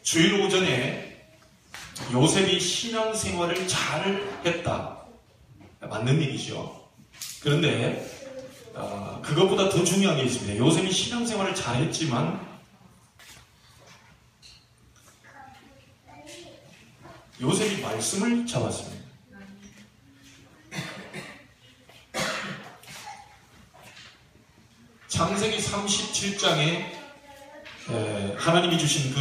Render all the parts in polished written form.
주일 오전에 요셉이 신앙생활을 잘 했다. 맞는 얘기죠. 그런데 그것보다 더 중요한 게 있습니다. 요셉이 신앙생활을 잘했지만 요셉이 말씀을 잡았습니다. 창세기 37장에 하나님이 주신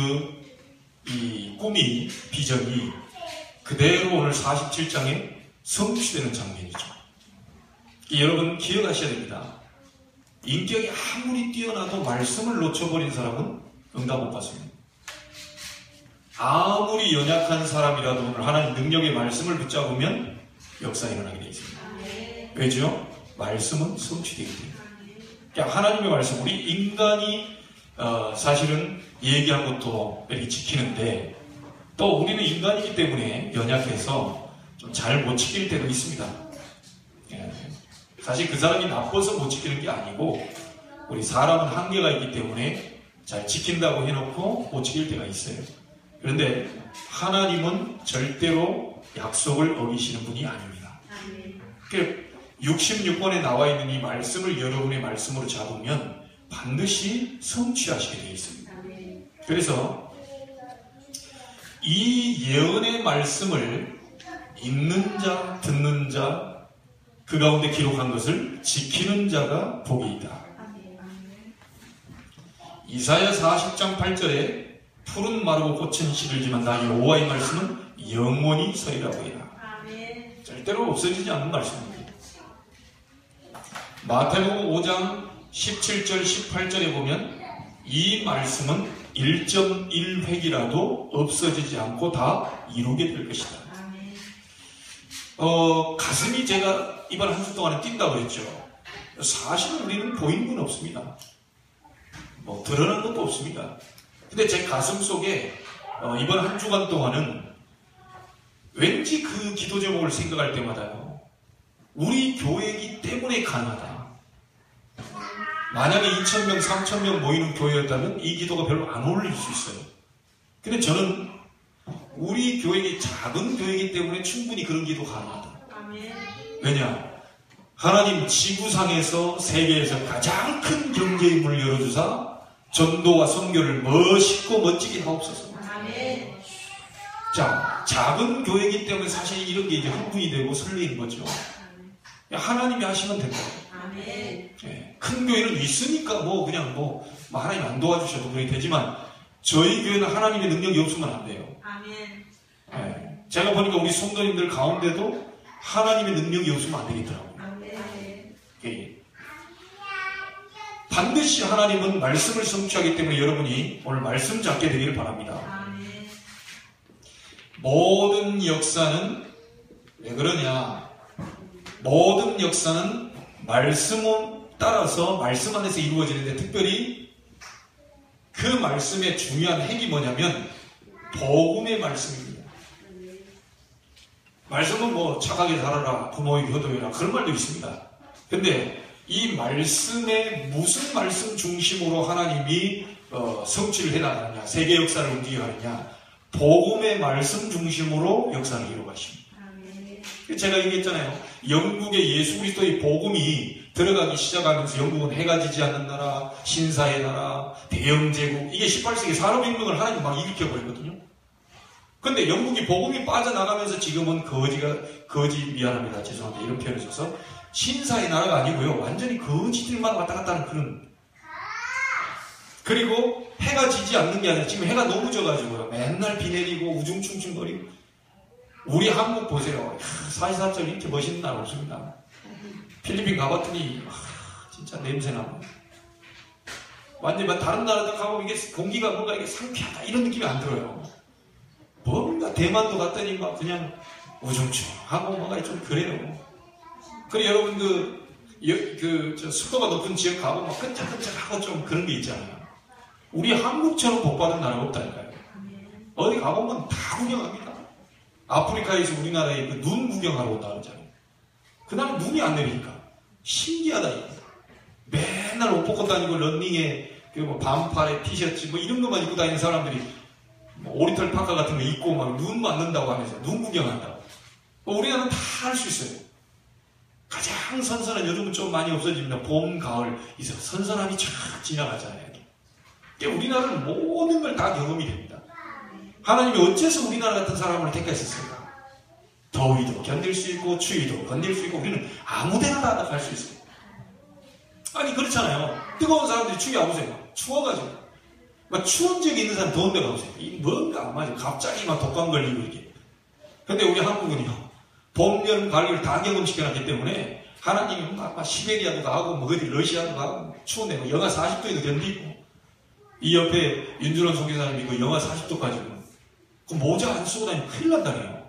이 꿈이, 비전이 그대로 오늘 47장에 성취되는 장면이죠. 여러분 기억하셔야 됩니다. 인격이 아무리 뛰어나도 말씀을 놓쳐버린 사람은 응답 못 받습니다. 아무리 연약한 사람이라도 오늘 하나님 능력의 말씀을 붙잡으면 역사 일어나게 되어 있습니다. 왜죠? 말씀은 성취되기 때문에. 그러니까 하나님의 말씀, 우리 인간이 사실은 얘기한 것도 이렇게 지키는데 또 우리는 인간이기 때문에 연약해서 좀 잘 못 지킬 때도 있습니다. 사실 그 사람이 나빠서 못 지키는 게 아니고 우리 사람은 한계가 있기 때문에 잘 지킨다고 해놓고 못 지킬 때가 있어요. 그런데 하나님은 절대로 약속을 어기시는 분이 아닙니다. 66권에 나와 있는 이 말씀을 여러분의 말씀으로 잡으면 반드시 성취하시게 되어 있습니다. 그래서 이 예언의 말씀을 읽는 자, 듣는 자, 그 가운데 기록한 것을 지키는 자가 복이 있다. 이사야 40장 8절에 푸른 마르고 꽃은 시들지만 나 여호와의 말씀은 영원히 서리라고 해라. 절대로 없어지지 않는 말씀입니다. 마태복음 5장 17절 18절에 보면 이 말씀은 1.1획이라도 없어지지 않고 다 이루게 될 것이다. 가슴이 제가 이번 한 주 동안에 뛴다고 그랬죠. 사실은 우리는 보이는 건 없습니다. 드러난 것도 없습니다. 근데 제 가슴 속에 이번 한 주간 동안은 왠지 그 기도 제목을 생각할 때마다요, 우리 교회이기 때문에 가능하다. 만약에 2,000명, 3,000명 모이는 교회였다면 이 기도가 별로 안 어울릴 수 있어요. 근데 저는 우리 교회가 작은 교회이기 때문에 충분히 그런 기도 가능하다. 왜냐? 하나님 지구상에서 세계에서 가장 큰 경제의 문을 열어주사 전도와 선교를 멋있고 멋지게 하옵소서. 자, 작은 교회이기 때문에 사실 이런 게 이제 흥분이 되고 설레는 거죠. 하나님이 하시면 된다. 네. 큰 교회는 있으니까 하나님 안 도와주셔도 그렇게 되지만 저희 교회는 하나님의 능력이 없으면 안 돼요. 네. 제가 보니까 우리 성도님들 가운데도 하나님의 능력이 없으면 안 되겠더라고요. 네. 반드시 하나님은 말씀을 성취하기 때문에 여러분이 오늘 말씀 잡게 되기를 바랍니다. 모든 역사는 왜 그러냐? 모든 역사는 말씀을 따라서 말씀 안에서 이루어지는데 특별히 그 말씀의 중요한 핵이 뭐냐면 복음의 말씀입니다. 말씀은 착하게 살아라, 부모에게 효도해라 그런 말도 있습니다. 근데 이 말씀에 무슨 말씀 중심으로 하나님이 성취를 해나가느냐, 세계 역사를 움직여가느냐, 복음의 말씀 중심으로 역사를 이루어가십니다. 제가 얘기했잖아요. 영국의 예수 그리스도의 복음이 들어가기 시작하면서 영국은 해가 지지 않는 나라, 신사의 나라, 대영제국, 이게 18세기 산업혁명을 하나님 막 일으켜버리거든요. 근데 영국이 복음이 빠져나가면서 지금은 미안합니다. 죄송합니다. 이런 표현을 써서 신사의 나라가 아니고요. 완전히 거지들만 왔다 갔다 하는 그런. 그리고 해가 지지 않는 게 아니라 지금 해가 너무 져가지고요. 맨날 비 내리고 우중충충거리고. 우리 한국 보세요. 44점 이렇게 멋있는 나라 없습니다. 필리핀 가봤더니 진짜 냄새나고. 완전히 다른 나라도 가보면 이게 공기가 뭔가 이게 상쾌하다 이런 느낌이 안 들어요. 뭔가 대만도 갔더니 그냥 우중충하고 뭔가 좀 그래요. 그리고 여러분 습도가 높은 지역 가보면 끈적끈적하고 좀 그런 게 있잖아요. 우리 한국처럼 복받은 나라가 없다니까요. 어디 가보면 다 구경합니다. 아프리카에서 우리나라에 눈 구경하러 온다 그러잖아요. 그날 눈이 안 내리니까 신기하다 이거. 맨날 옷 벗고 다니고 런닝에 반팔에 티셔츠 이런 것만 입고 다니는 사람들이 뭐 오리털 파카 같은 거 입고 막 눈 맞는다고 하면서 눈 구경한다고. 우리나라는 다 할 수 있어요. 가장 선선한, 요즘은 좀 많이 없어집니다. 봄, 가을, 이제 선선함이 쫙 지나가잖아요. 그러니까 우리나라는 모든 걸 다 경험이 됩니다. 하나님이 어째서 우리나라 같은 사람을 택하셨을까? 더위도 견딜 수 있고 추위도 견딜 수 있고 우리는 아무데나 다 갈 수 있어요. 아니 그렇잖아요. 뜨거운 사람들이 추위 와보세요. 추워가지고 막 추운 지역에 있는 사람 더운 데 가보세요. 이 뭔가 안 맞아요. 갑자기 막 독감 걸리고 이렇게. 근데 우리 한국은요, 봄, 여름, 가을 다 경험시켜놨기 때문에 하나님이 막 시베리아도 가고 뭐 어디 러시아도 가고 추운데 뭐 영하 40도에도 견디고, 이 옆에 윤준원 선교사님이 그 영하 40도까지 그 모자 안 쓰고 다니면 큰일 난다네요.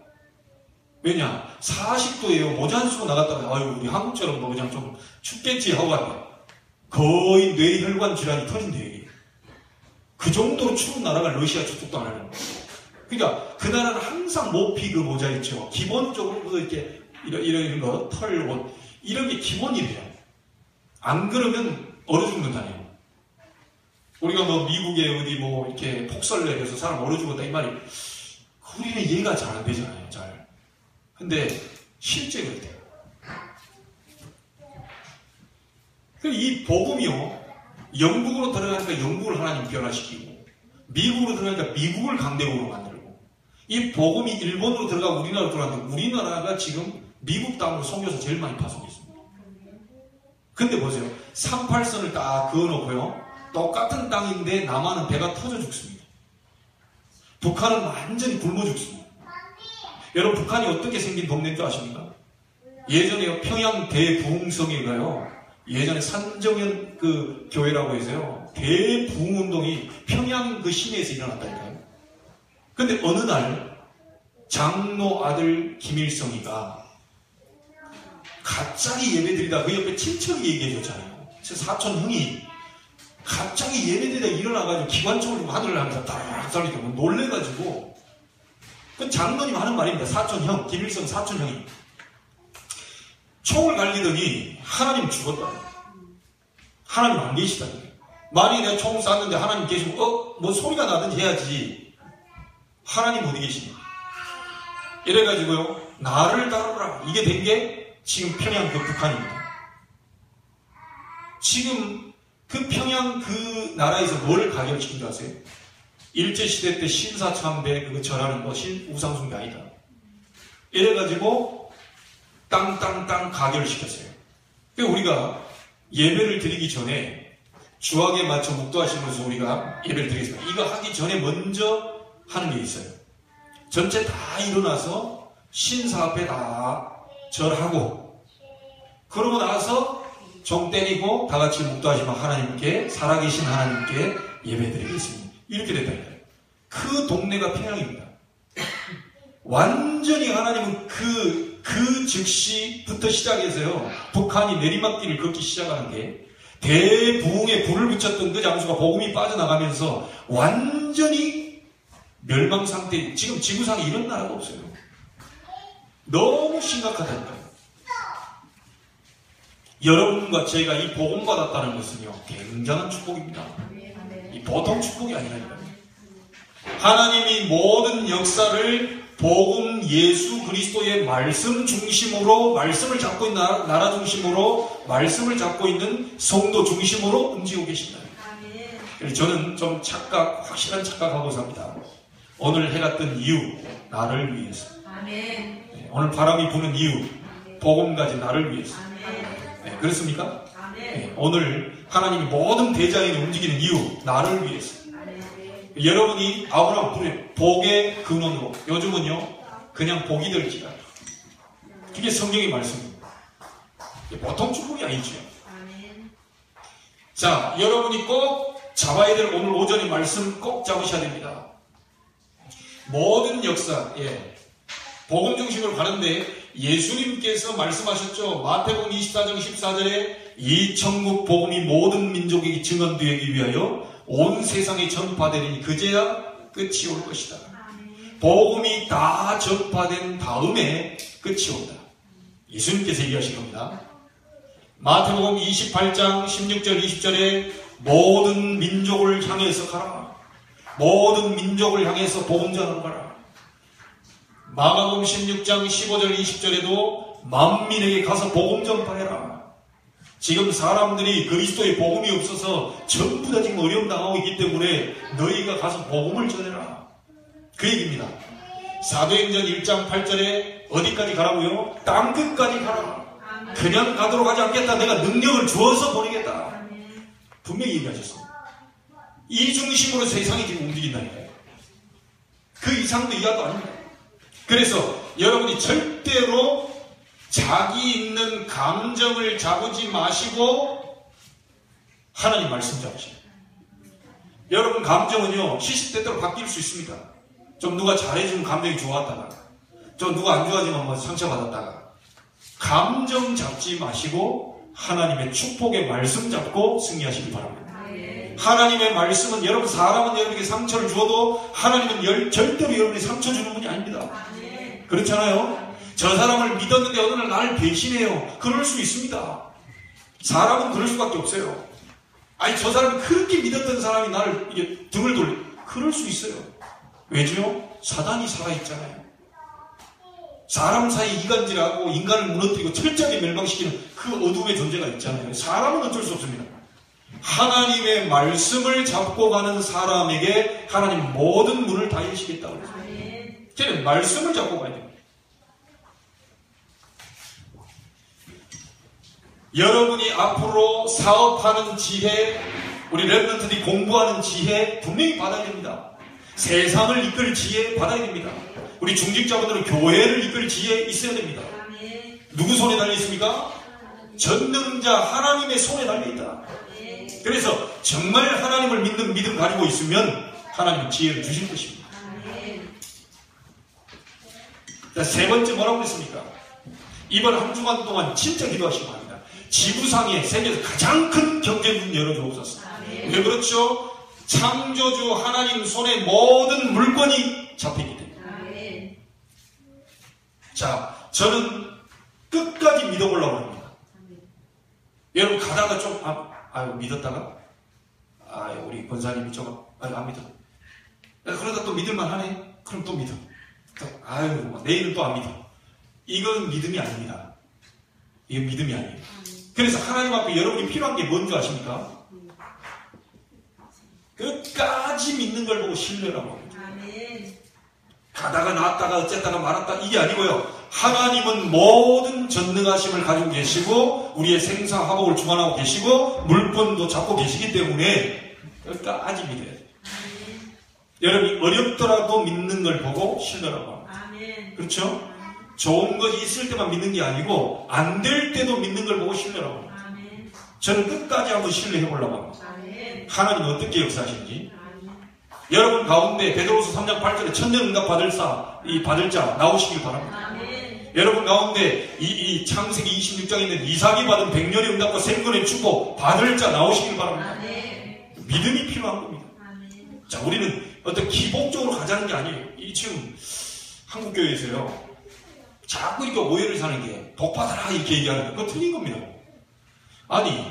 왜냐? 40도에요. 모자 안 쓰고 나갔다가 아유 우리 한국처럼 뭐 그냥 좀 춥겠지 하고 갔네. 거의 뇌혈관 질환이 터진대 이게. 그 정도로 추운 나라가 러시아 저쪽도 안 하는 거예요. 그러니까 그 나라는 항상 모피 그 모자 있죠. 기본적으로 이렇게 이런 거, 털, 옷 이런 게 기본이래요. 안 그러면 얼어 죽는다네요. 우리가 뭐 미국에 어디 뭐 이렇게 폭설 내려서 사람 얼어 죽었다 이 말이 우리는 이해가 잘 안 되잖아요. 잘. 근데 실제 그렇대요. 이 복음이요, 영국으로 들어가니까 영국을 하나님 변화시키고, 미국으로 들어가니까 미국을 강대국으로 만들고, 이 복음이 일본으로 들어가고 우리나라로 들어가는데 우리나라가 지금 미국 땅으로 선교사 제일 많이 파송했습니다. 근데 보세요. 38선을 딱 그어놓고요, 똑같은 땅인데 남한은 배가 터져 죽습니다. 북한은 완전히 굶어 죽습니다. 여러분, 북한이 어떻게 생긴 동네인 줄 아십니까? 예전에 평양 대부흥성회가요, 예전에 산정현 그 교회라고 해서요, 대부흥운동이 평양 그 시내에서 일어났다니까요. 근데 어느 날 장로 아들 김일성이가 갑자기 예배드리다 그 옆에 친척이 얘기해 줬잖아요. 사촌 형이 갑자기 예배드리다 일어나가지고 기관총을 하늘을 하면서 따라락 쏠리니까 놀래가지고, 그 장로님 하는 말입니다. 사촌 형, 김일성 사촌 형이 총을 갈기더니 하나님 죽었다. 하나님 안 계시다. 만약에 내가 총을 쐈는데 하나님 계시면 뭐 소리가 나든지 해야지. 하나님 어디 계시냐. 이래가지고요, 나를 따르라. 이게 된 게 지금 평양 그 북한입니다. 지금 그 평양 그 나라에서 뭘 가결시킨 줄 아세요? 일제시대 때 신사참배 그거 절하는 거 우상숭배 아니다. 이래가지고 땅 가결시켰어요. 그러니까 우리가 예배를 드리기 전에 주악에 맞춰 묵도하시면서 우리가 예배를 드리겠습니다. 이거 하기 전에 먼저 하는 게 있어요. 전체 다 일어나서 신사 앞에 다 절하고, 그러고 나서 종 때리고 다 같이 묵도하시면 하나님께, 살아계신 하나님께 예배 드리겠습니다. 이렇게 됐다니까요. 그 동네가 평양입니다. 완전히 하나님은 그 즉시부터 시작해서요, 북한이 내리막길을 걷기 시작하는 게, 대부흥에 불을 붙였던 그 장소가 복음이 빠져나가면서 완전히 멸망 상태. 지금 지구상에 이런 나라가 없어요. 너무 심각하다니까요. 여러분과 제가 이 복음 받았다는 것은요, 굉장한 축복입니다. 이 보통 축복이 아니라니까요. 하나님이 모든 역사를 복음 예수 그리스도의 말씀 중심으로, 말씀을 잡고 있는 나라 중심으로, 말씀을 잡고 있는 성도 중심으로 움직이고 계십니다. 그래서 저는 좀 확실한 착각하고 삽니다. 오늘 해가 뜬 이유, 나를 위해서. 네, 오늘 바람이 부는 이유, 복음 가진 나를 위해서. 네, 그렇습니까? 네, 오늘 하나님이 모든 대자연이 움직이는 이유, 나를 위해서. 여러분이 아브라함 부르는 복의 근원으로, 요즘은요 그냥 복이 될지라, 그게 성경의 말씀입니다. 보통 축복이 아니죠. 자, 여러분이 꼭 잡아야 될 오늘 오전의 말씀 꼭 잡으셔야 됩니다. 모든 역사, 복음 중심으로 가는데 예수님께서 말씀하셨죠. 마태복음 24장 14절에 이 천국 복음이 모든 민족에게 증언되기 위하여 온 세상에 전파되리니 그제야 끝이 올 것이다. 복음이 다 전파된 다음에 끝이 온다. 예수님께서 얘기하신 겁니다. 마태복음 28장 16절 20절에 모든 민족을 향해서 가라. 모든 민족을 향해서 복음 전하라. 마가복음 16장 15절 20절에도 만민에게 가서 복음 전파해라. 지금 사람들이 그리스도의 복음이 없어서 전부 다 지금 어려움 당하고 있기 때문에 너희가 가서 복음을 전해라. 그 얘기입니다. 사도행전 1장 8절에 어디까지 가라고요? 땅끝까지 가라. 그냥 가도록 하지 않겠다. 내가 능력을 주어서 보내겠다. 분명히 얘기하셨습니다. 이 중심으로 세상이 지금 움직인다니까요. 그 이상도 이하도 아닙니다. 그래서 여러분이 절대로 자기 있는 감정을 잡지 마시고 하나님 말씀 잡으세요. 여러분 감정은요 시시때때로 바뀔 수 있습니다. 좀 누가 잘해주면 감정이 좋았다가 좀 누가 안 좋아지면 뭐 상처받았다가 감정 잡지 마시고 하나님의 축복의 말씀 잡고 승리하시기 바랍니다. 하나님의 말씀은 여러분 사람은 여러분에게 상처를 주어도 하나님은 절대로 여러분이 상처 주는 분이 아닙니다. 그렇잖아요. 저 사람을 믿었는데 어느 날 나를 배신해요. 그럴 수 있습니다. 사람은 그럴 수밖에 없어요. 아니 저 사람이 그렇게 믿었던 사람이 나를 이게 등을 돌려 그럴 수 있어요. 왜죠? 사단이 살아있잖아요. 사람 사이 이간질하고 인간을 무너뜨리고 철저하게 멸망시키는 그 어둠의 존재가 있잖아요. 사람은 어쩔 수 없습니다. 하나님의 말씀을 잡고 가는 사람에게 하나님 모든 문을 다 여시겠다고 그랬어요. 걔는 말씀을 잡고 가야 됩니다. 여러분이 앞으로 사업하는 지혜, 우리 랩런트들이 공부하는 지혜 분명히 받아야 됩니다. 세상을 이끌 지혜 받아야 됩니다. 우리 중직자분들은 교회를 이끌 지혜 있어야 됩니다. 누구 손에 달려 있습니까? 전능자 하나님의 손에 달려 있다. 그래서 정말 하나님을 믿는 믿음 가지고 있으면 하나님은 지혜를 주실 것입니다. 자, 세 번째 뭐라고 했습니까? 이번 한 주간 동안 진짜 기도하시기 바랍니다. 지구상에 세계에서 가장 큰 경제문 열어주옵소서. 왜 그렇죠? 창조주 하나님 손에 모든 물건이 잡히기 때문에. 자, 저는 끝까지 믿어보려고 합니다. 여러분 가다가 좀 믿었다가 우리 권사님이 좀 안 믿어. 그러다 또 믿을만 하네. 그럼 또 믿어. 내일은 또 안 믿어. 이건 믿음이 아닙니다. 이건 믿음이 아니에요. 그래서 하나님 앞에 여러분이 필요한 게 뭔지 아십니까? 끝까지 믿는 걸 보고 신뢰라고 합니다. 가다가 나왔다가 어쨌다가 말았다 이게 아니고요. 하나님은 모든 전능하심을 가지고 계시고 우리의 생사화복을 주관하고 계시고 물건도 잡고 계시기 때문에 끝까지 믿어야 돼요. 여러분이 어렵더라도 믿는 걸 보고 신뢰라고 합니다. 그렇죠? 좋은 것이 있을 때만 믿는 게 아니고 안 될 때도 믿는 걸 보고 신뢰라고 합니다. 저는 끝까지 한번 신뢰해 보려고 합니다. 하나님은 어떻게 역사하시는지. 여러분 가운데 베드로서 3장 8절에 천년응답 받을 자 나오시길 바랍니다. 여러분 가운데 이 창세기 26장에 있는 이삭이 받은 100년의 응답과 생존의 축복 받을 자 나오시길 바랍니다. 믿음이 필요한 겁니다. 자, 우리는 어떤 기복적으로 가자는 게 아니에요. 이 지금 한국교회에서요 자꾸 이렇게 오해를 사는 게 복받아라 이렇게 얘기하는 거 그거 틀린 겁니다. 아니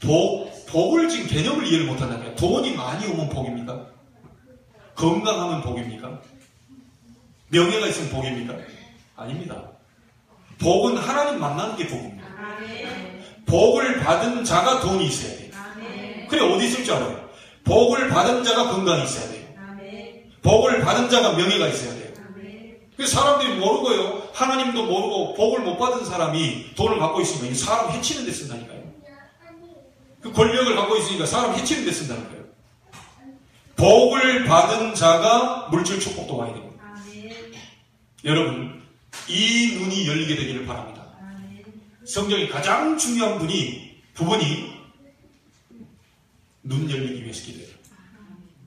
복을 지금 개념을 이해를 못한다니까. 돈이 많이 오면 복입니까? 건강하면 복입니까? 명예가 있으면 복입니까? 아닙니다. 복은 하나님 만나는 게 복입니다. 복을 받은 자가 돈이 있어야 돼요. 그래 어디 있을 줄 알아요? 복을 받은 자가 건강이 있어야 돼요. 복을 받은 자가 명예가 있어야 돼요. 그래서 사람들이 모르고요. 하나님도 모르고 복을 못 받은 사람이 돈을 갖고 있으면 사람 해치는 데 쓴다니까요. 그 권력을 갖고 있으니까 사람 해치는 데 쓴다니까요. 복을 받은 자가 물질 축복도 와야 됩니다. 여러분 이 눈이 열리게 되기를 바랍니다. 성경의 가장 중요한 부분이 눈 열리기 위해서 기도해요.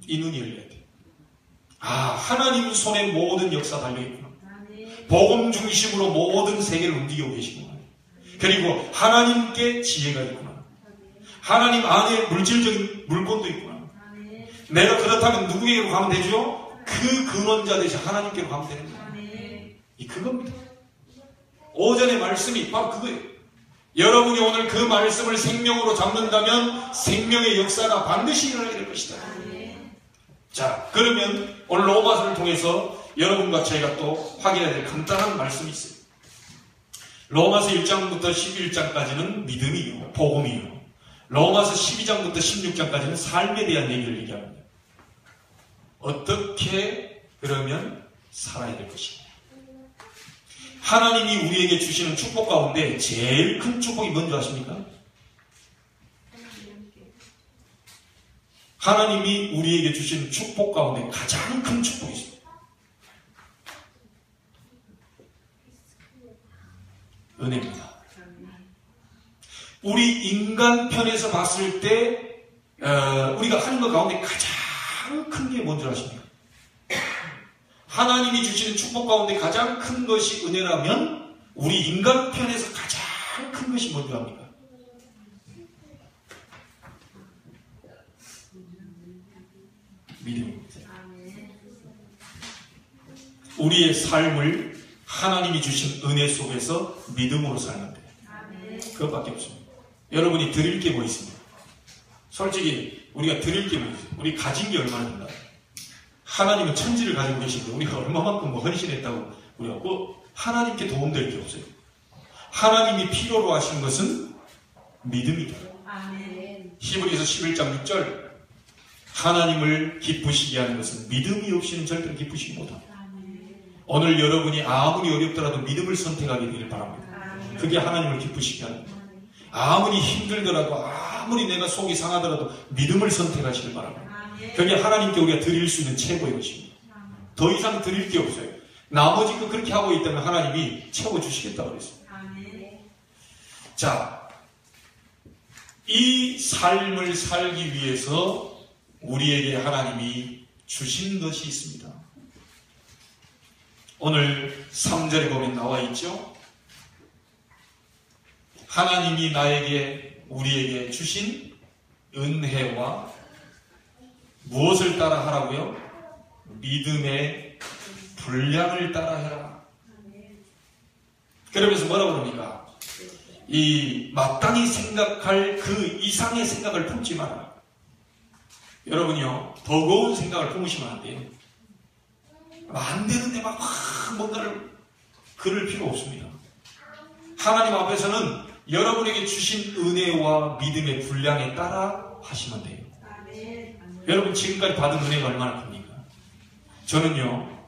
이 눈이 열려야 돼요. 하나님 손에 모든 역사 달려있구나. 복음 중심으로 모든 세계를 움직이고 계시구나. 그리고 하나님께 지혜가 있구나. 하나님 안에 물질적인 물건도 있구나. 내가 그렇다면 누구에게로 가면 되죠? 그 근원자 되신 하나님께로 가면 되는 거예요. 그겁니다. 오전의 말씀이 바로 그거예요. 여러분이 오늘 그 말씀을 생명으로 잡는다면 생명의 역사가 반드시 일어나게 될 것이다. 자, 그러면 오늘 로마서를 통해서 여러분과 저희가 또 확인해야 될 간단한 말씀이 있어요. 로마서 1장부터 11장까지는 믿음이요, 복음이요. 로마서 12장부터 16장까지는 삶에 대한 얘기를 얘기합니다. 어떻게 그러면 살아야 될 것인가. 하나님이 우리에게 주시는 축복 가운데 제일 큰 축복이 뭔지 아십니까? 하나님이 우리에게 주신 축복 가운데 가장 큰 축복이 있습니다. 은혜입니다. 우리 인간 편에서 봤을 때 우리가 하는 것 가운데 가장 큰 게 뭔지 아십니까? 하나님이 주시는 축복 가운데 가장 큰 것이 은혜라면 우리 인간 편에서 가장 큰 것이 뭔지 압니까? 믿음입니다. 우리의 삶을 하나님이 주신 은혜 속에서 믿음으로 살면 돼요. 그것밖에 없습니다. 여러분이 드릴 게 뭐 있습니까? 솔직히 우리가 드릴 게 뭐 있어요? 우리 가진 게 얼마나 된다? 하나님은 천지를 가지고 계신데 우리가 얼마만큼 뭐 헌신했다고 우리가 하나님께 도움될 게 없어요. 하나님이 필요로 하신 것은 믿음이다. 히브리서 11장 6절 하나님을 기쁘시게 하는 것은 믿음이 없이는 절대로 기쁘시기 못합니다. 오늘 여러분이 아무리 어렵더라도 믿음을 선택하게 되길 바랍니다. 그게 하나님을 기쁘시게 하는 거예요. 아무리 힘들더라도 아무리 내가 속이 상하더라도 믿음을 선택하시길 바랍니다. 그게 하나님께 우리가 드릴 수 있는 최고의 것입니다. 더 이상 드릴 게 없어요. 나머지 거 그렇게 하고 있다면 하나님이 채워주시겠다고 그랬어요. 자, 이 삶을 살기 위해서 우리에게 하나님이 주신 것이 있습니다. 오늘 3절에 보면 나와 있죠. 하나님이 우리에게 주신 은혜와 무엇을 따라 하라고요? 믿음의 분량을 따라 해라. 그러면서 뭐라고 그럽니까? 이 마땅히 생각할 그 이상의 생각을 품지 마라. 여러분이요, 버거운 생각을 품으시면 안 돼요. 안 되는데 막 뭔가를 그럴 필요 없습니다. 하나님 앞에서는 여러분에게 주신 은혜와 믿음의 분량에 따라 하시면 돼요. 여러분 지금까지 받은 은혜가 얼마나 큽니까? 저는요,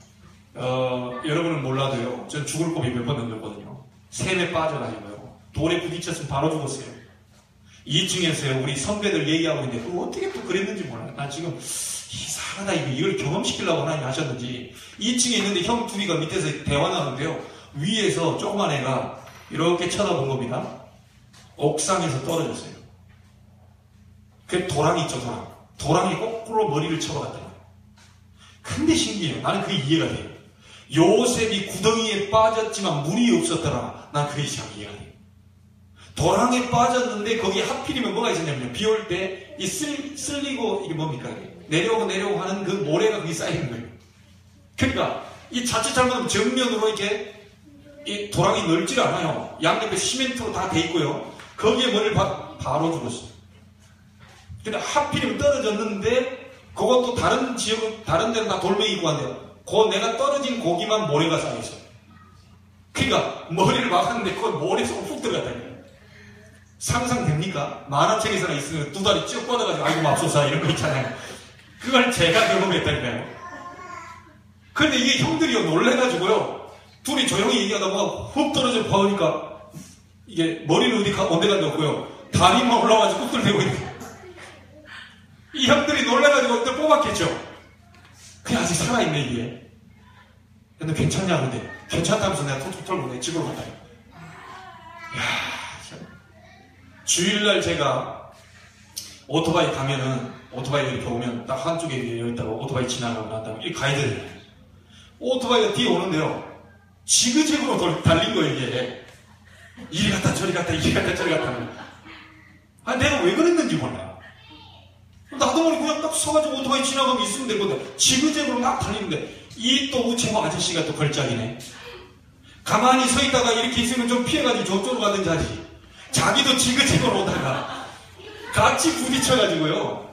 여러분은 몰라도요, 전 죽을 고비 몇 번 넘겼거든요. 샘에 빠져가지고요, 돌에 부딪혔으면 바로 죽었어요. 2층에서요, 우리 선배들 얘기하고 있는데, 그거 어떻게 또 그랬는지 몰라요. 나 지금, 이상하다, 이걸 경험시키려고 하나님 하셨는지, 2층에 있는데 형 둘이가 밑에서 대화 나누는데요, 위에서 조그만 애가 이렇게 쳐다본 겁니다. 옥상에서 떨어졌어요. 그 도랑이 있죠, 도랑. 도랑이 거꾸로 머리를 쳐박았더라고요. 근데 신기해요. 나는 그게 이해가 돼요. 요셉이 구덩이에 빠졌지만 물이 없었더라. 난 그게 참 이해가 돼요. 도랑에 빠졌는데 거기에 하필이면 뭐가 있었냐면요. 비 올 때 이 쓸리고 이게 뭡니까? 내려오고 하는 그 모래가 거기 쌓이는 거예요. 그러니까 이 자칫 잘못하면 정면으로 이렇게 이 도랑이 넓질 않아요. 양옆에 시멘트로 다 돼 있고요. 거기에 머리를 바로 죽었어요. 근데 하필이면 떨어졌는데 그것도 다른 지역은 다른 데는 다 돌멩이 있고 한데요. 그 내가 떨어진 고기만 모래가 쌓여있어요. 그러니까 머리를 막았는데 그걸 모래 속으로 훅 들어갔다니까요. 상상됩니까? 만화책에서나 있으면 두 다리 쭉 뻗어가지고 아이고 맙소사 이런 거 있잖아요. 그걸 제가 경험했다니까요. 그런데 이게 형들이요 놀래가지고요, 둘이 조용히 얘기하다 뭐가 훅 떨어져 보니까 이게 머리는 어디 온데 간데 없고요, 다리만 올라와가지고 꾹들대고 있는 거예요. 이 형들이 놀래가지고 또 뽑았겠죠. 그냥 아직 살아있네 이게. 근데 괜찮냐 근데 괜찮다면서 내가 톡톡 털고 내 집으로 갔다. 이야, 주일날 제가 오토바이 가면은 오토바이 이렇게 오면 딱 한쪽에 여기 있다가 오토바이 지나가고 난 다음에 이렇게 가야 되잖아요. 오토바이가 뒤에 오는데요, 지그재그로 달린 거예요 이게. 이리 갔다 저리 갔다 이리 갔다 저리 갔다. 아니 내가 왜 그랬는지 몰라. 나도 모르게 그냥 딱 서가지고 오토바이 지나가면 있으면 될 건데 지그재그로 막 달리는데 이 또 우체부 아저씨가 또 걸작이네. 가만히 서 있다가 이렇게 있으면 좀 피해가지고 저쪽으로 가든지 하지. 자기도 지그재그로 오다가 같이 부딪혀가지고요,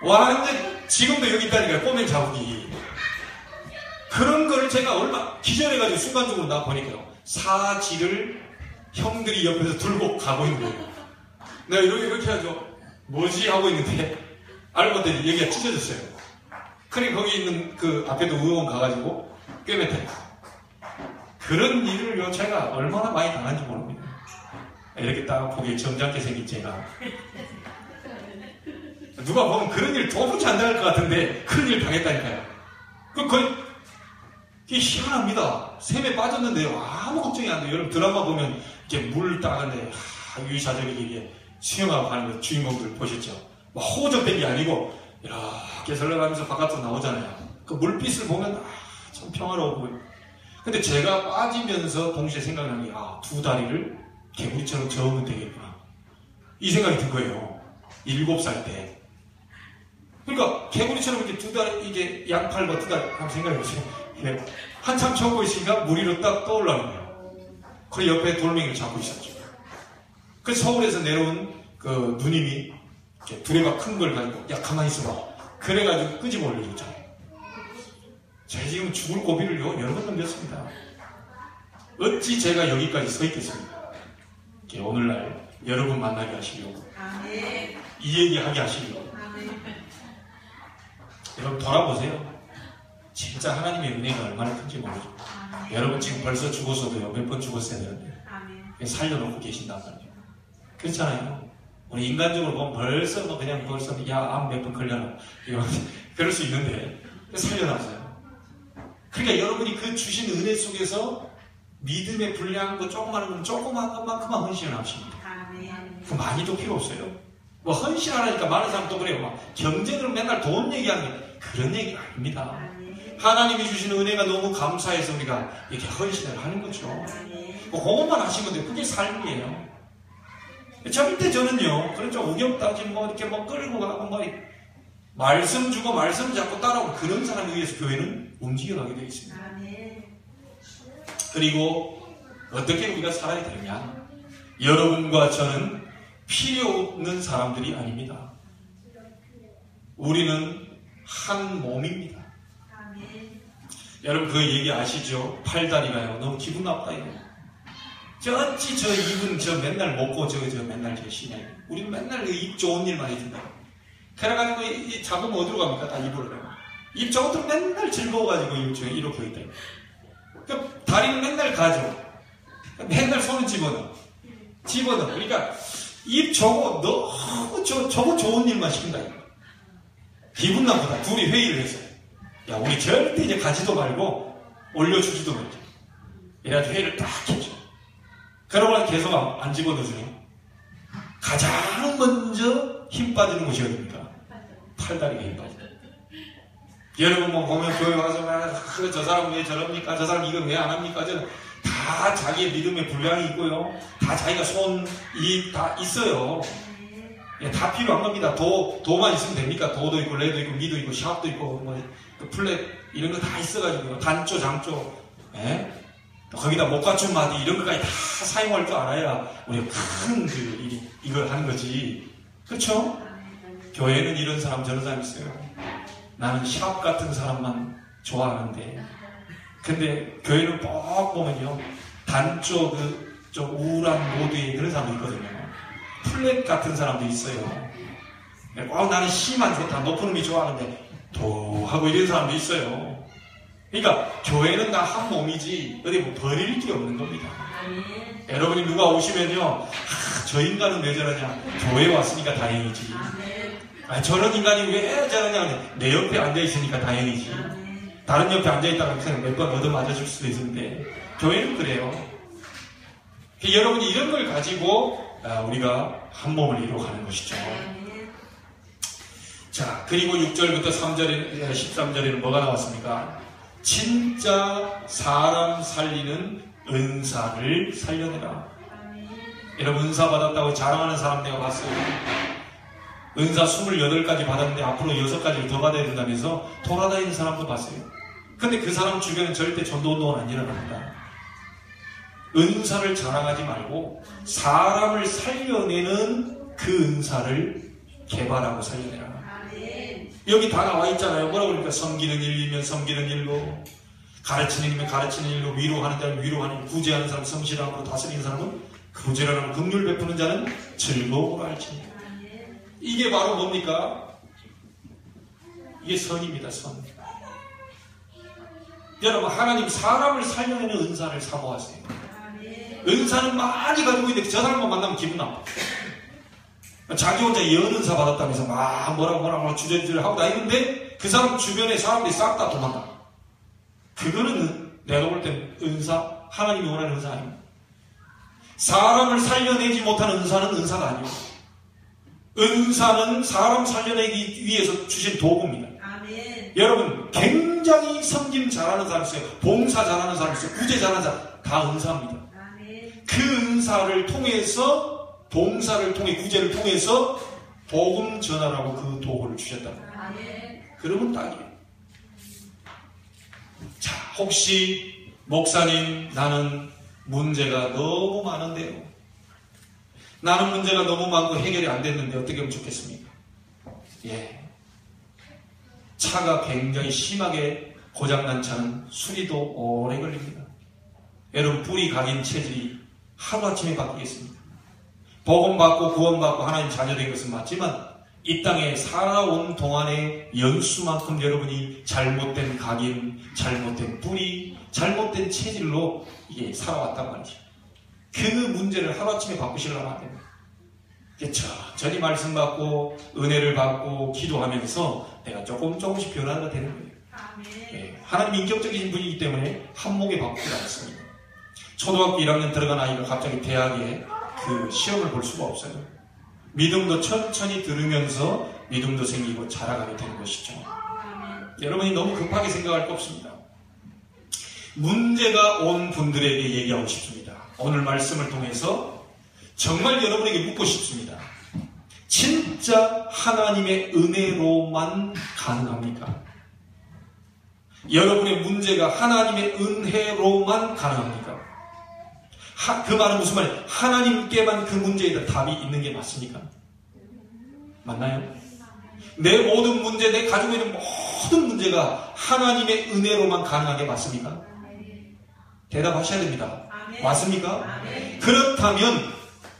완전 지금도 여기 있다니까요. 꼬맨 자국이. 그런 거를 제가 얼마 기절해가지고 순간적으로 나 보니까요. 사지를 형들이 옆에서 들고 가고 있는 거예요. 내가 이렇게 해가지고 뭐지 하고 있는데 알고 봤더니 여기가 찢어졌어요. 그러니까 거기 있는 그 앞에도 의원 가가지고 꿰맸다. 그런 일을요 제가 얼마나 많이 당한지 모릅니다. 이렇게 딱 보기에 점잖게 생긴 제가 누가 보면 그런 일 도무지 안 당할 것 같은데 그런 일 당했다니까요. 거의 이게 희한합니다. 샘에 빠졌는데요 아무 걱정이 안 돼요. 여러분 드라마 보면 이렇게 물 따가는데 유유자적이 이게 수영하고 가는 거 주인공들 보셨죠? 막 호흡된 게 아니고 이렇게 설레가면서 바깥으로 나오잖아요. 그 물빛을 보면 참 평화로워 보여요. 근데 제가 빠지면서 동시에 생각나는 게 두 다리를 개구리처럼 저으면 되겠구나 이 생각이 든 거예요. 7살 때. 그러니까 개구리처럼 이렇게 두 다리 이게 양팔과 두 다리 한번 생각해보세요. 한참 저고 있으니까 물 위로 딱 떠올라는 거예요. 그 옆에 돌멩이를 잡고 있었죠. 그 서울에서 내려온 그 누님이 이렇게 두레가 큰 걸 가지고 야 가만히 있어봐. 그래가지고 끄집어 올려줬잖아요. 제가 지금 죽을 고비를요 여러 번 넘겼습니다. 어찌 제가 여기까지 서 있겠습니까? 오늘날 여러분 만나게 하시려고 이 얘기 하게 하시려고. 여러분 돌아보세요. 진짜 하나님의 은혜가 얼마나 큰지 모르죠. 여러분 지금 벌써 죽었어도요 몇 번 죽었어야 되는데 살려놓고 계신단 말이에요. 그렇잖아요. 우리 인간적으로 보면 벌써 그냥 벌써 암 몇 번 걸려라 그럴 수 있는데 살려놨어요. 그러니까 여러분이 그 주신 은혜 속에서 믿음의 분량 조그마한 건 조그마한 것만큼만 헌신을 하십니다. 그 많이도 필요 없어요. 뭐 헌신하라니까 많은 사람 또 그래요. 막 경쟁으로 맨날 돈 얘기하는 게 그런 얘기가 아닙니다. 하나님이 주시는 은혜가 너무 감사해서 우리가 이렇게 헌신을 하는 거죠. 그것만 하시면 돼요. 그게 삶이에요. 절대 저는요, 그렇죠. 우겨 따지고 뭐 이렇게 뭐 끌고 가고 뭐 말씀 주고 말씀 잡고 따라오고 그런 사람에 의해서 교회는 움직여가게 되어 있습니다. 그리고 어떻게 우리가 살아야 되느냐? 여러분과 저는 필요 없는 사람들이 아닙니다. 우리는 한 몸입니다. 여러분 그 얘기 아시죠? 팔다리가요 너무 기분 나쁘다 이거. 어찌 저 입은 저 맨날 먹고 저 맨날 저 쉬냐. 우리는 맨날 입 좋은 일만 해준다. 그래가지고 이 잡으면 어디로 갑니까? 다 입으로 가요. 입 좋은 들 맨날 즐거워가지고 이렇게 있다. 그러니까 다리는 맨날 가죠. 맨날 손을 집어넣어. 그러니까 입 저거 너무 저거 좋은 일만 시킨다. 기분 나쁘다. 둘이 회의를 했어요. 야 우리 절대 이제 가지도 말고 올려주지도 말자. 이래가지고 회의를 딱 했죠. 그러고 계속 안 집어넣어주네. 가장 먼저 힘 빠지는 곳이 어딥니까? 팔다리가 힘 빠져. 여러분 뭐 보면 교회 와서 저 사람 왜 저럽니까? 저 사람 이걸 왜 안 합니까? 다 자기의 믿음의 분량이 있고요. 다 자기가 손, 입 다 있어요. 다 필요한 겁니다. 도만 있으면 됩니까? 도도 있고 레도 있고 미도 있고 샵도 있고 뭐 플랫 이런 거 다 있어가지고 단조 장조 거기다 못 갖춘 마디 이런 것까지 다 사용할 줄 알아야 우리가 큰 이걸 하는 거지. 그렇죠? 교회는 이런 사람 저런 사람 있어요. 나는 샵 같은 사람만 좋아하는데 근데 교회는 꼭 보면요 단조 좀 우울한 모드의 그런 사람도 있거든요. 플랫 같은 사람도 있어요. 꼭 나는 C만 좋다 높은 음이 좋아하는데 하고 이런 사람도 있어요. 그러니까 교회는 다 한 몸이지 어디 뭐 버릴 게 없는 겁니다. 여러분이 누가 오시면요 저 인간은 왜 저러냐. 교회에 왔으니까 다행이지. 저런 인간이 왜 저러냐. 내 옆에 앉아있으니까 다행이지. 다른 옆에 앉아있다가 그냥 몇 번 얻어맞아줄 수도 있는데 교회는 그래요. 여러분이 이런 걸 가지고 우리가 한 몸을 이루어가는 것이죠. 자, 그리고 6절부터 13절에는 뭐가 나왔습니까? 진짜 사람 살리는 은사를 살려내라. 여러분 은사 받았다고 자랑하는 사람 내가 봤어요. 은사 28가지 받았는데 앞으로 6가지를 더 받아야 된다면서 돌아다니는 사람도 봤어요. 근데 그 사람 주변은 절대 전도운동은 안 일어납니다. 은사를 자랑하지 말고 사람을 살려내는 그 은사를 개발하고 살려내라. 여기 다 나와 있잖아요. 뭐라고 그러니까 섬기는 일이면 섬기는 일로, 가르치는 일이면 가르치는 일로, 위로하는 자는 위로하는 일, 구제하는 사람 성실함으로 다스리는 사람은 구제를 하는 긍휼 베푸는 자는 즐거움으로 알지니라. 이게 바로 뭡니까? 이게 선입니다. 선. 여러분, 하나님 사람을 살려내는 은사를 사모하세요. 은사는 많이 가지고 있는데 저 사람만 만나면 기분 나빠. 자기 혼자 연은사 받았다면서 막 뭐라고 주저주저 하고 다니는데 그 사람 주변에 사람들이 싹 다 도망가. 그거는 내가 볼 땐 은사, 하나님이 원하는 은사 아닙니다. 사람을 살려내지 못하는 은사는 은사가 아니에요. 은사는 사람 살려내기 위해서 주신 도구입니다. 아멘. 여러분, 굉장히 섬김 잘하는 사람 있어요. 봉사 잘하는 사람 있어요. 구제 잘하는 사람, 다 은사입니다. 아멘. 그 은사를 통해서, 봉사를 통해, 구제를 통해서 복음 전하라고 그 도구를 주셨다. 아멘. 그러면 딱이에요. 자, 혹시 목사님, 나는 문제가 너무 많은데요. 나는 문제가 너무 많고 해결이 안 됐는데 어떻게 하면 좋겠습니까? 예. 차가 굉장히 심하게 고장난 차는 수리도 오래 걸립니다. 여러분, 불이 각인 체질이 하루아침에 바뀌겠습니다. 복음받고 구원받고 하나님 자녀된 것은 맞지만 이 땅에 살아온 동안의 연수만큼 여러분이 잘못된 각인, 잘못된 뿌리, 잘못된 체질로 이게 살아왔단 말이죠. 그 문제를 하루아침에 바꾸시려면 안 됩니다. 천천히 말씀 받고 은혜를 받고 기도하면서 내가 조금씩 변화가 되는 거예요. 예, 하나님 인격적이신 분이기 때문에 한목에 바꾸지 않습니다. 초등학교 1학년 들어간 아이가 갑자기 대학에 그 시험을 볼 수가 없어요. 믿음도 천천히 들으면서 믿음도 생기고 자라가게 되는 것이죠. 여러분이 너무 급하게 생각할 거 없습니다. 문제가 온 분들에게 얘기하고 싶습니다. 오늘 말씀을 통해서 정말 여러분에게 묻고 싶습니다. 진짜 하나님의 은혜로만 가능합니까? 여러분의 문제가 하나님의 은혜로만 가능합니까? 그 말은 무슨 말이에요? 하나님께만 그 문제에 대한 답이 있는 게 맞습니까? 맞나요? 내 모든 문제, 내 가지고 있는 모든 문제가 하나님의 은혜로만 가능한 게 맞습니까? 대답하셔야 됩니다. 맞습니까? 그렇다면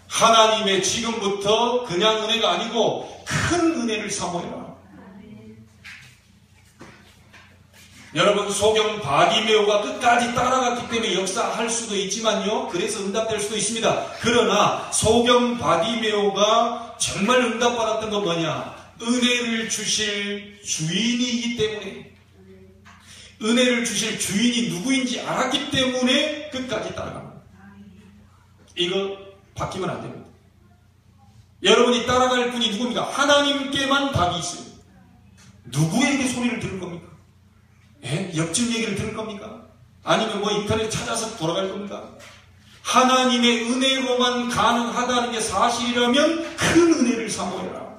하나님의 지금부터 그냥 은혜가 아니고 큰 은혜를 사모해라. 여러분, 소경 바디메오가 끝까지 따라갔기 때문에 역사할 수도 있지만요, 그래서 응답될 수도 있습니다. 그러나 소경 바디메오가 정말 응답받았던 건 뭐냐? 은혜를 주실 주인이기 때문에, 은혜를 주실 주인이 누구인지 알았기 때문에 끝까지 따라갑니다. 이거 바뀌면 안 됩니다. 여러분이 따라갈 분이 누굽니까? 하나님께만 답이 있어요. 누구에게 소리를 들을 겁니까? 예? 옆집 얘기를 들을 겁니까? 아니면 뭐 인터넷 찾아서 돌아갈 겁니까? 하나님의 은혜로만 가능하다는 게 사실이라면 큰 은혜를 사모해라.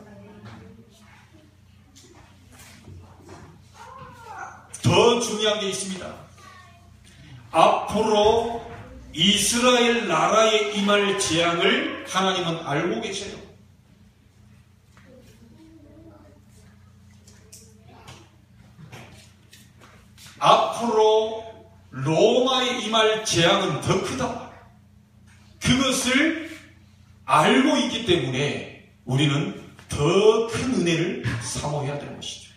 더 중요한 게 있습니다. 앞으로 이스라엘 나라에 임할 재앙을 하나님은 알고 계셔요. 앞으로 로마에 임할 재앙은 더 크다. 그것을 알고 있기 때문에 우리는 더 큰 은혜를 사모해야 되는 것이죠.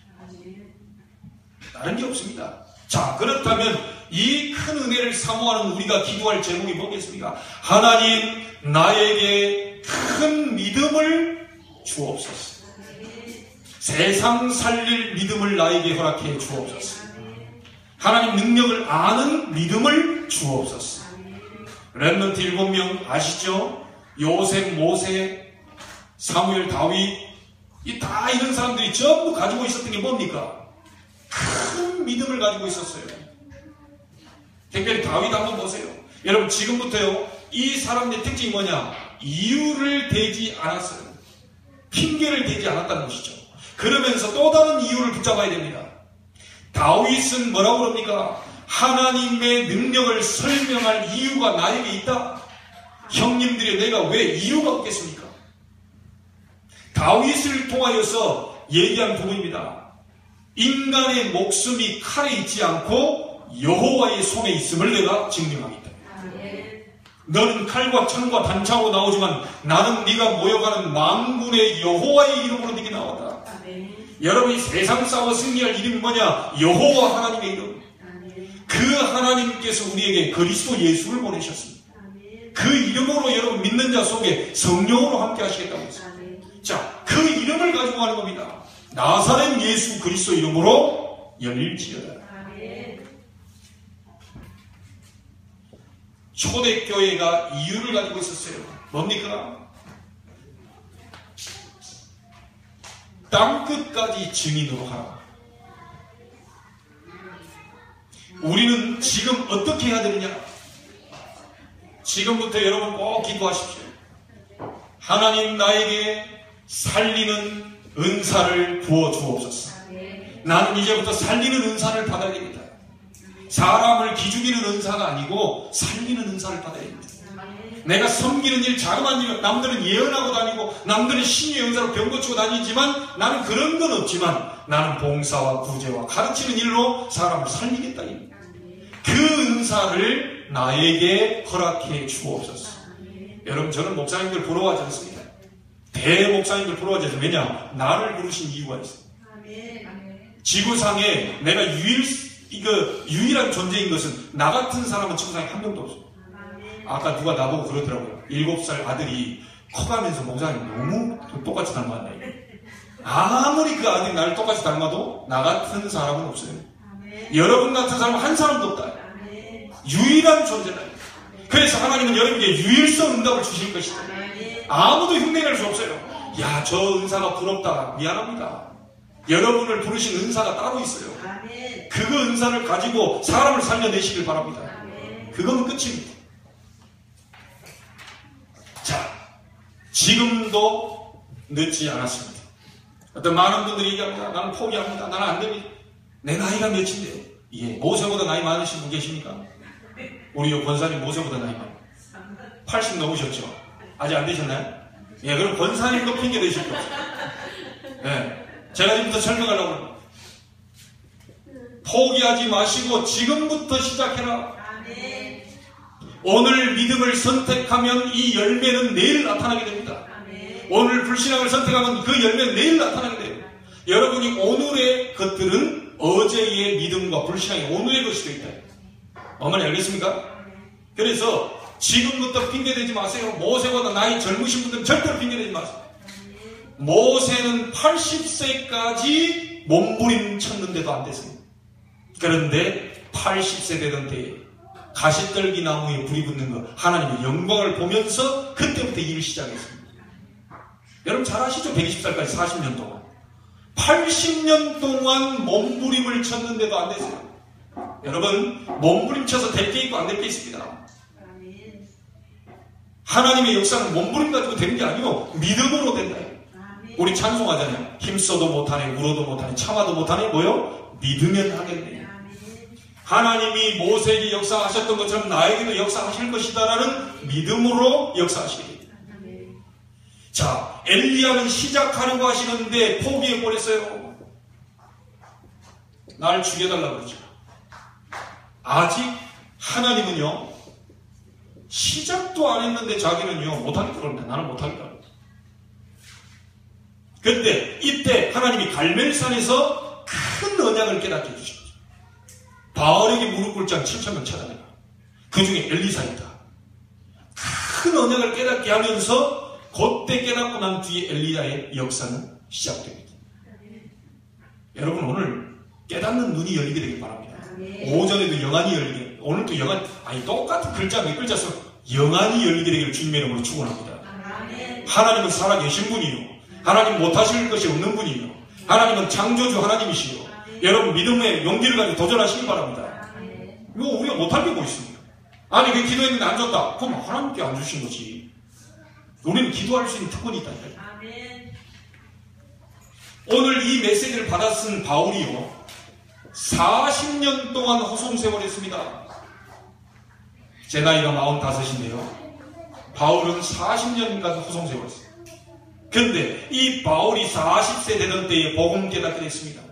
다른 게 없습니다. 자, 그렇다면 이 큰 은혜를 사모하는 우리가 기도할 제목이 뭐겠습니까? 하나님, 나에게 큰 믿음을 주옵소서. 세상 살릴 믿음을 나에게 허락해 주옵소서. 하나님 능력을 아는 믿음을 주옵소서. 렘넌트 7명 아시죠? 요셉, 모세, 사무엘, 다윗, 다 이런 사람들이 전부 가지고 있었던 게 뭡니까? 큰 믿음을 가지고 있었어요. 특별히 다윗 한번 보세요. 여러분, 지금부터요, 이 사람들의 특징이 뭐냐? 이유를 대지 않았어요. 핑계를 대지 않았다는 것이죠. 그러면서 또 다른 이유를 붙잡아야 됩니다. 다윗은 뭐라고 그럽니까? 하나님의 능력을 설명할 이유가 나에게 있다. 형님들이 내가 왜 이유가 없겠습니까? 다윗을 통하여서 얘기한 부분입니다. 인간의 목숨이 칼에 있지 않고 여호와의 손에 있음을 내가 증명하겠다. 너는 칼과 창과 단창으로 나오지만 나는 네가 모여가는 만군의 여호와의 이름으로 네게 나왔다. 여러분이 세상 싸워 승리할 이름이 뭐냐? 여호와 하나님의 이름. 그 하나님께서 우리에게 그리스도 예수를 보내셨습니다. 그 이름으로 여러분 믿는 자 속에 성령으로 함께 하시겠다고 했습니다. 자, 그 이름을 가지고 가는 겁니다. 나사렛 예수 그리스도 이름으로 열지어다. 초대교회가 이유를 가지고 있었어요. 뭡니까? 땅끝까지 증인으로 하라. 우리는 지금 어떻게 해야 되느냐? 지금부터 여러분 꼭 기도하십시오. 하나님 나에게 살리는 은사를 부어주옵소서. 나는 이제부터 살리는 은사를 받아야 됩니다. 사람을 기죽이는 은사가 아니고 살리는 은사를 받아야 됩니다. 내가 섬기는 일, 자그마한 일, 남들은 예언하고 다니고 남들은 신의 은사로 병 고치고 다니지만 나는 그런 건 없지만 나는 봉사와 구제와 가르치는 일로 사람을 살리겠다. 그 은사를 나에게 허락해 주옵소서. 여러분, 저는 목사님들 부러워하지 않습니다. 대목사님들 부러워하지 않습니다. 왜냐? 나를 부르신 이유가 있어요. 지구상에 내가 유일한 존재인 것은 나 같은 사람은 지구상에 한 명도 없어요. 아까 누가 나보고 그러더라고요. 7살 아들이 커가면서 목사님 너무 똑같이 닮았다. 아무리 그 아들이 나를 똑같이 닮아도 나 같은 사람은 없어요. 여러분 같은 사람은 한 사람도 없다. 유일한 존재다. 그래서 하나님은 여러분에게 유일성 응답을 주실 것이다. 아무도 흉내낼 수 없어요. 야, 저 은사가 부럽다. 미안합니다. 여러분을 부르신 은사가 따로 있어요. 그 은사를 가지고 사람을 살려내시길 바랍니다. 그건 끝입니다. 자, 지금도 늦지 않았습니다. 어떤 많은 분들이 얘기합니다. 나는 포기합니다. 나는 안 됩니다. 내 나이가 몇인데요? 예, 모세보다 나이 많으신 분 계십니까? 우리 권사님 모세보다 나이 많아요. 80 넘으셨죠? 아직 안 되셨나요? 예, 그럼 권사님도 핑계 대실 거예요. 예, 제가 지금부터 설명하려고 합니다. 포기하지 마시고 지금부터 시작해라. 오늘 믿음을 선택하면 이 열매는 내일 나타나게 됩니다. 오늘 불신앙을 선택하면 그 열매는 내일 나타나게 돼요. 여러분이 오늘의 것들은 어제의 믿음과 불신앙이 오늘의 것이 되어 있다. 어머니 알겠습니까? 그래서 지금부터 핑계대지 마세요. 모세보다 나이 젊으신 분들은 절대로 핑계대지 마세요. 모세는 80세까지 몸부림쳤는데도 안 됐어요. 그런데 80세 되던 때에 가시떨기 나무에 불이 붙는 것, 하나님의 영광을 보면서 그때부터 일을 시작했습니다. 여러분 잘 아시죠? 120살까지 40년 동안. 80년 동안 몸부림을 쳤는데도 안 됐어요. 여러분, 몸부림쳐서 될 게 있고 안 될 게 있습니다. 하나님의 역사는 몸부림 가지고 되는 게 아니고 믿음으로 된다. 우리 찬송하잖아요. 힘써도 못하네, 울어도 못하네, 참아도 못하네, 뭐요? 믿으면 하겠네. 하나님이 모세에게 역사하셨던 것처럼 나에게도 역사하실 것이다라는 믿음으로 역사하시게. 자, 엘리야는 시작하려고 하시는데 포기해버렸어요. 날 죽여달라고 그러죠. 아직 하나님은요, 시작도 안 했는데 자기는요, 못하겠다 그럽니다. 나는 못하겠다. 그런데 이때 하나님이 갈멜산에서 큰 언약을 깨닫게 해주셨죠. 바알에게 무릎 꿇지 않은 7,000명 찾아내라. 그 중에 엘리사 있다. 큰 언약을 깨닫게 하면서 그때 깨닫고 난 뒤에 엘리야의 역사는 시작됩니다. 여러분 오늘 깨닫는 눈이 열리게 되길 바랍니다. 오전에도 영안이 열리게, 오늘도 영안, 아니 똑같은 글자 몇 글자 써 영안이 열리게 되기를 주님의 이름으로 축원합니다. 하나님은 살아계신 분이요, 하나님 못하실 것이 없는 분이요, 하나님은 창조주 하나님이시요. 여러분 믿음의 용기를 가지고 도전하시기 바랍니다. 이거 우리가 못할 게 뭐 있습니까? 아니 그 기도했는데 안 줬다. 그럼 하나님께 안 주신 거지. 우리는 기도할 수 있는 특권이 있다. 오늘 이 메시지를 받아 쓴 바울이요, 40년 동안 호송세월을 했습니다. 제 나이가 45인데요. 바울은 40년까지 호송세월을 했어요. 그런데 이 바울이 40세 되던 때에 복음 깨닫게 됐습니다.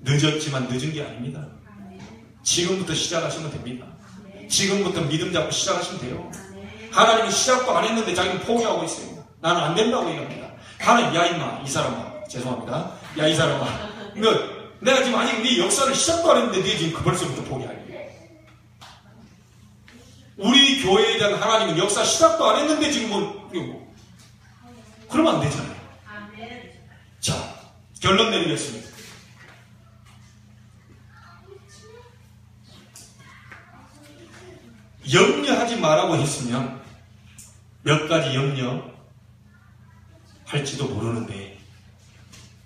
늦었지만 늦은 게 아닙니다. 지금부터 시작하시면 됩니다. 지금부터 믿음 잡고 시작하시면 돼요. 하나님은 시작도 안 했는데 자기는 포기하고 있어요. 나는 안 된다고 얘기합니다. 하나님, 야 임마, 이 사람아, 죄송합니다. 야 이 사람아, 내가 지금 아직 네 역사를 시작도 안 했는데 네 지금 벌써부터 포기하니? 우리 교회에 대한 하나님은 역사 시작도 안 했는데 지금 뭐 그러면 안 되잖아요. 자, 결론 내리겠습니다. 염려하지 말라고 했으면 몇 가지 염려할지도 모르는데,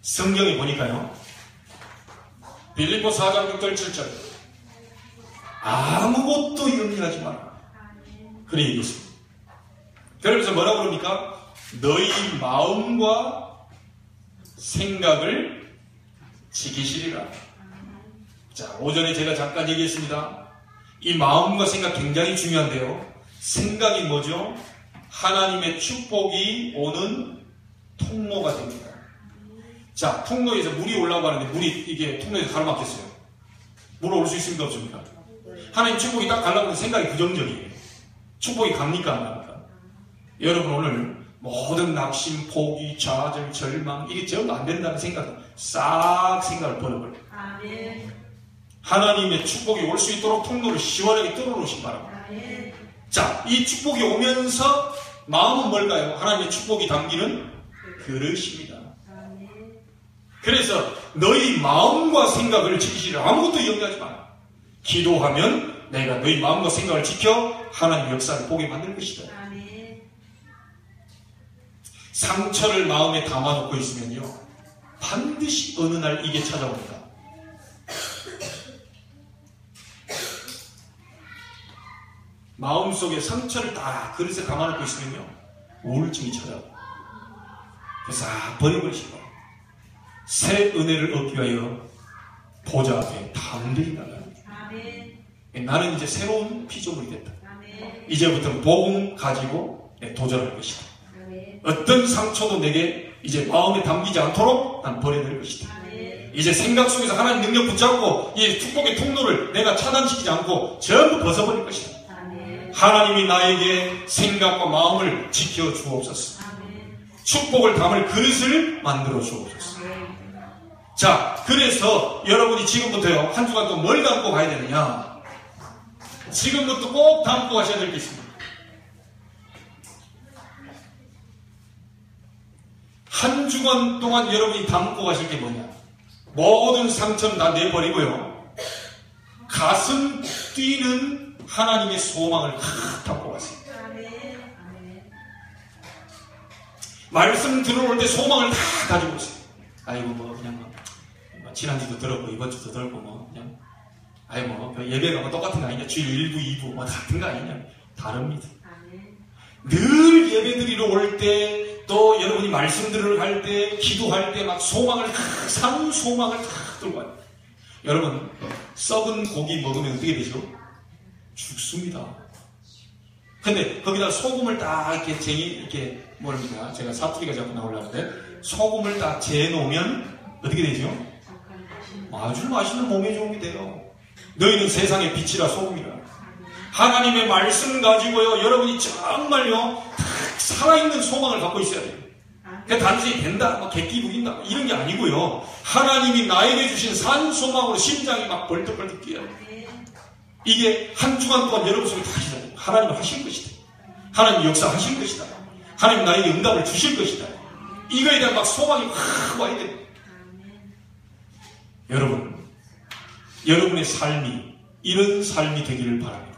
성경에 보니까요, 빌립보 4장 6절 7절 아무것도 염려하지 마라, 그래 얘기했습니다. 그러면서 뭐라고 그럽니까? 너희 마음과 생각을 지키시리라. 자, 오전에 제가 잠깐 얘기했습니다. 이 마음과 생각 굉장히 중요한데요. 생각이 뭐죠? 하나님의 축복이 오는 통로가 됩니다. 자, 통로에서 물이 올라오고 하는데 물이 이게 통로에서 가로막혔어요. 물 올 수 있습니까? 없습니까? 하나님 축복이 딱 가려면 생각이 부정적이에요. 축복이 갑니까? 안 갑니까? 여러분 오늘 모든 낙심, 포기, 좌절, 절망 이게 전부 안 된다는 생각 싹 생각을 버려버려요. 하나님의 축복이 올 수 있도록 통로를 시원하게 뚫어놓으시기 바랍니다. 자, 이 축복이 오면서 마음은 뭘까요? 하나님의 축복이 담기는 그릇입니다. 그래서 너희 마음과 생각을 지키시라. 아무것도 염려하지 마라. 기도하면 내가 너희 마음과 생각을 지켜 하나님의 역사를 보게 만들 것이다. 상처를 마음에 담아놓고 있으면요, 반드시 어느 날 이게 찾아옵니다. 마음속에 상처를 딱 그릇에 담아놓고 있으면요, 우울증이 찾아옵니다. 그래서 버려버리시고 새 은혜를 얻기 위하여 보좌 앞에 담대히 나가요. 나는 이제 새로운 피조물이 됐다. 이제부터는 복음 가지고 도전할 것이다. 어떤 상처도 내게 이제 마음에 담기지 않도록 난 버려낼 것이다. 이제 생각 속에서 하나님 능력 붙잡고 이 축복의 통로를 내가 차단시키지 않고 전부 벗어버릴 것이다. 하나님이 나에게 생각과 마음을 지켜 주옵소서. 축복을 담을 그릇을 만들어 주옵소서. 자, 그래서 여러분이 지금부터요, 한 주간 또 뭘 담고 가야 되느냐? 지금부터 꼭 담고 가셔야 될 게 있습니다. 한 주간 동안 여러분이 담고 가실 게 뭐냐? 모든 상처는 다 내버리고요, 가슴 뛰는 하나님의 소망을 다 담고 가세요. 말씀 들어올 때 소망을 다 가지고 오세요. 아이고 뭐 그냥 뭐 지난주도 들었고 이번주도 들었고 뭐 그냥 아이 뭐 예배가 뭐 똑같은 거 아니냐, 주일 1부 2부 뭐 같은 거 아니냐. 다릅니다. 늘 예배 드리러 올 때, 또 여러분이 말씀 들으러 갈 때, 기도할 때 막 소망을 산 소망을 다 들고 와요. 여러분, 썩은 고기 먹으면 어떻게 되죠? 죽습니다. 근데 거기다 소금을 딱 이렇게 이렇게 뭐랍니까? 제가 사투리가 자꾸 나오려는데, 소금을 딱 재놓으면 어떻게 되죠? 아주 맛있는 몸에 좋은 게 돼요. 너희는 세상의 빛이라 소금이라. 하나님의 말씀 가지고요, 여러분이 정말요, 살아있는 소망을 갖고 있어야 돼요. 그러니까 단순히 된다, 뭐 객기 부긴다, 이런 게 아니고요, 하나님이 나에게 주신 산 소망으로 심장이 막 벌떡벌떡 뛰어요. 이게 한 주간 동안 여러분 속에 다 있어요. 하나님은 하실 것이다. 하나님 역사하실 것이다. 하나님 나에게 응답을 주실 것이다. 이거에 대한 막 소망이 확 와야 돼요. 여러분, 여러분의 삶이 이런 삶이 되기를 바랍니다.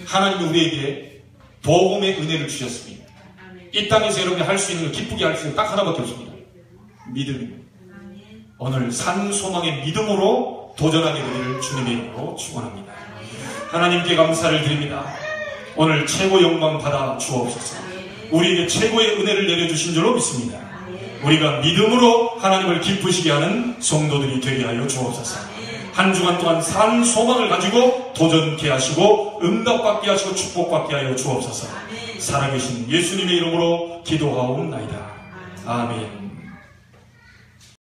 하나님은 우리에게 복음의 은혜를 주셨습니다. 이 땅에서 여러분이 할 수 있는 걸, 기쁘게 할 수 있는 딱 하나밖에 없습니다. 믿음입니다. 오늘 산 소망의 믿음으로 도전하게 되기를 주님의 이름으로 축원합니다. 하나님께 감사를 드립니다. 오늘 최고 영광 받아 주옵소서. 우리에게 최고의 은혜를 내려주신 줄로 믿습니다. 우리가 믿음으로 하나님을 기쁘시게 하는 성도들이 되게 하여 주옵소서. 한 주간 동안 산 소망을 가지고 도전케 하시고 응답받게 하시고 축복받게 하여 주옵소서. 살아계신 예수님의 이름으로 기도하옵나이다. 아멘.